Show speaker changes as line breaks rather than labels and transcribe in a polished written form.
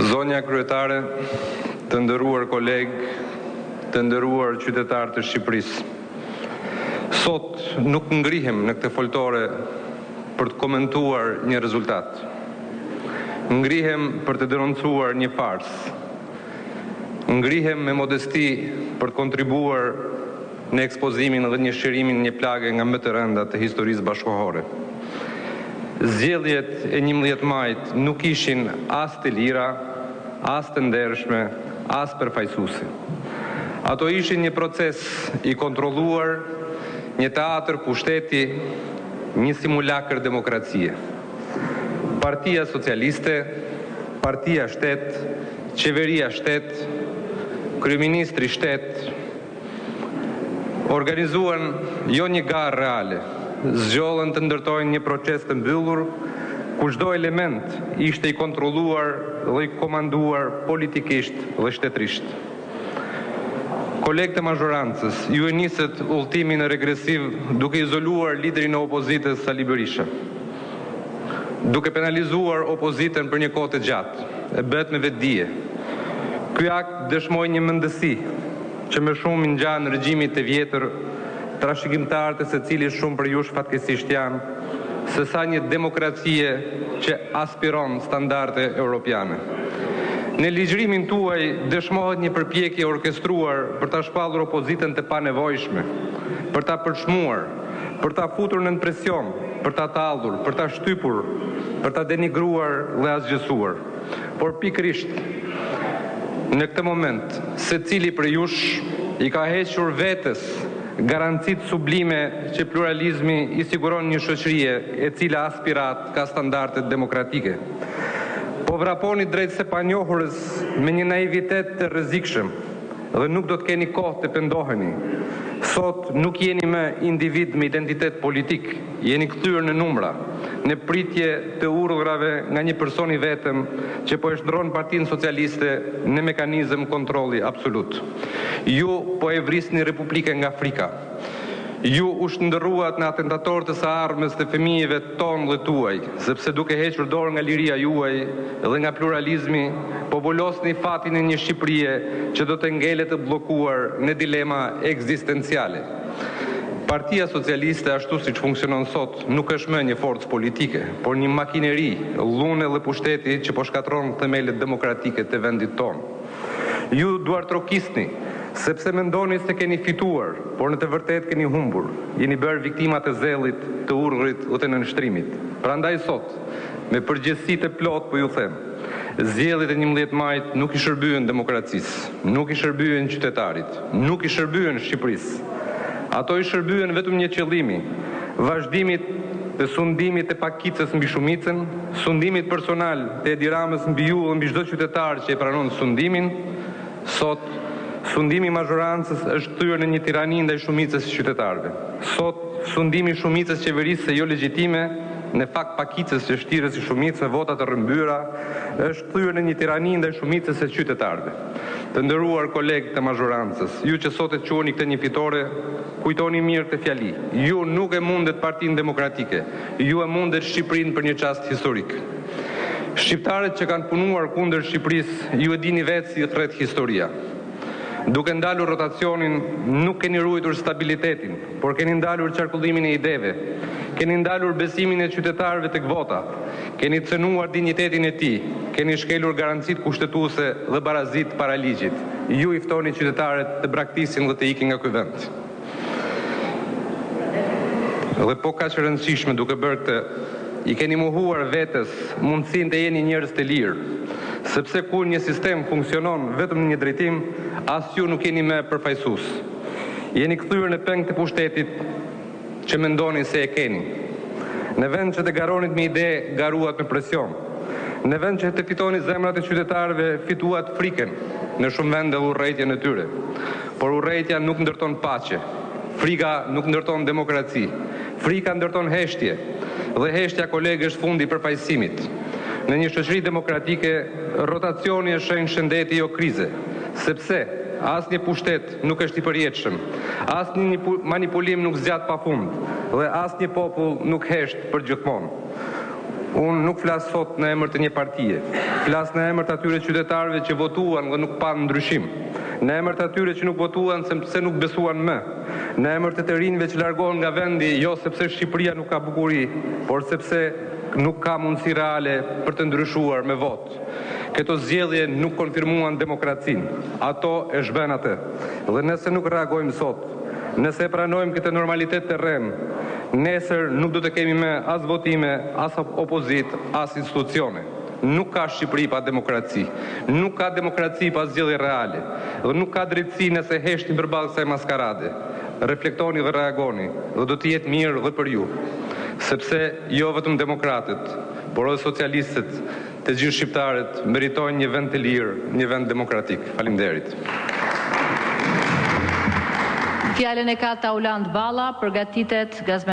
Zonja kryetare, të nderuar kolegë, të nderuar qytetarë të Shqipërisë. Sot nuk ngrihem në këtë foltore për të komentuar një rezultat. Ngrihem për të denoncuar një farsë. Ngrihem me modesti për të kontribuar në ekspozimin dhe një shërimin një plagë nga më të rënda të historisë bashkëkohore. Zgjedhjet e 11 majit nuk ishin as të lira, as të ndershme, as përfaqësuese. Ato ishin një proces i kontrolluar, një teatr pushteti, një simulakër demokracie. Partia Socialiste, Partia Shtet, Qeveria Shtet, Kryeministri Shtet organizuan jo një garë reale, zgjollën të ndërtojnë një proces të mbyllur, ku çdo element ishte i kontrolluar dhe i komanduar politikisht dhe shtetërisht. Kolegët e mazhorancës, ju e nisët udhëtimin regresiv duke izoluar liderin e opozitës Sali Berisha, duke penalizuar opozitën për një kohë të gjatë, e bët me vetdije. Ky akt dëshmoi një mendësi që më shumë i ngjan regjimit të vjetër, trashëgimtarët e secili shumë për jush fatkeqësisht janë, se sa një demokracie që aspiron standarde europiane. Në ligjërimin tuaj dëshmohet një përpjekje orkestruar për ta shpallur opozitën të panevojshme, për ta përçmuar, për ta futur në presion, për ta tallur, për ta shtypur, për ta denigruar dhe asgjësuar. Por pikërisht në këtë moment, secili për jush i ka hequr vetes garancit sublime që pluralizmi i siguron një shoqërie e cila aspirat ka standarde demokratike. Po vraponi drejt së panjohurës me një naivitet të rrezikshëm dhe nuk do të keni kohë të pendoheni. Sot nuk jeni më individ me identitet politik, jeni kthyer në numra, në pritje të urdhrave nga një person i vetëm që po e shtron Partinë Socialiste në mekanizëm kontrolli absolut. Ju po e vrisni Republikën nga Afrika. Ju u shndërruat në atentatorët e së armës të fëmijëve tonë dhe tuaj, sepse duke hequr dorë nga liria juaj dhe nga pluralizmi, po volosni fatin e një Shqipërie që do të ngelet të bllokuar në dilema ekzistenciale. Partia Socialiste, ashtu siç funksionon sot, nuk është më një forcë politike, por një makineri, llune dhe pushteti që po shkatron themelet demokratike të vendit tonë. Ju duartrokisni, sepse mendoni se keni fituar, por në të vërtetë keni humbur. Jeni bërë viktima të zellit, të urdhrit dhe të nënshtrimit. Prandaj sot, me përgjegjësi të plot po ju them, zgjedhjet e 11 majit nuk i shërbyen demokracisë, nuk i shërbyen qytetarit, nuk i shërbyen Shqipërisë. Ato i shërbyen vetëm një qëllimi, vazhdimit të sundimit të pakicës mbi shumicën, sundimit personal të Edi Ramës mbi ju dhe mbi çdo qytetar që e pranon sundimin. Sot sundimi i mazhorancës është kthyer në një tirani ndaj shumicës së qytetarëve. Sot sundimi i shumicës qeverisë së jo legjitime, në fakt pakicës së shtirës i shumicës me vota të rrëmbyra, është kthyer në një tirani ndaj shumicës së qytetarëve. Të nderuar kolegë të mazhorancës, ju që sot e quheni këtë një fitore, kujtoni mirë të fjali. Ju nuk e mundet Partinë Demokratike, ju e mundet Shqipërinë për një çast historik. Shqiptarët që kanë punuar kundër Shqipërisë, ju e dini vetë si thret historia. Duke ndalur rotacionin, nuk keni ruajtur stabilitetin, por keni ndalur qarkullimin e ideve, keni ndalur besimin e qytetarëve tek vota, keni cënuar dinjitetin e tij, keni shkelur garancit kushtetuese dhe barazit para ligjit. Ju i ftoni qytetarët të braktisin dhe të ikin nga ky vend. Dhe po kaq e rëndësishme duke bërë këtë, i keni mohuar vetes mundësinë të jeni njerëz të lirë, sepse kur një sistem funksionon vetëm në një drejtim, as ju nuk jeni më përfaqësues. Jeni kthyer në peng të pushtetit që mendoni se e keni. Në vend që të garonit me ide, garuat me presion. Në vend që të fitoni zemrat e qytetarëve, fituat frikën në shumë vende dhe urrëtitjen e tyre. Por urrëtitja nuk ndërton paqe. Frika nuk ndërton demokraci. Frika ndërton heshtje. Dhe heshtja, kolegë, është fundi i përfaqësimit. Në një shoqëri demokratike, rotacioni është shenjë shëndeti, jo krize, sepse asnjë pushtet nuk është i përjetshëm, asnjë manipulim nuk zgjat pafund dhe asnjë popull nuk hesht për gjithmonë. Unë nuk flas sot në emër të një partie, flas në emër të atyre qytetarëve që votuan dhe nuk pan ndryshim, në emër të atyre që nuk votuan sepse nuk besuan më, në emër të rinjve që largohen nga vendi jo sepse Shqipëria nuk ka bukuri, por sepse nuk ka mundësi reale për të ndryshuar me votë. Këto zgjedhje nuk konfirmuan demokracinë, ato e zhbën atë. Dhe nëse nuk reagojmë sot, nëse pranojmë këtë normalitet të rrem, nesër nuk do të kemi më as votime, as opozit, as institucione. Nuk ka Shqipëri pa demokraci, nuk ka demokraci pa zgjedhje reale, dhe nuk ka drejtësi nëse heshtin përballë kësaj maskarade. Reflektoni dhe reagoni, dhe do të jetë mirë dhe për ju, sepse jo vetëm demokratët, por edhe socialistët, të gjithë shqiptarët meritojnë një vend të lirë, një vend demokratik. Faleminderit.
Fjalën e ka Tauland Balla, përgatitet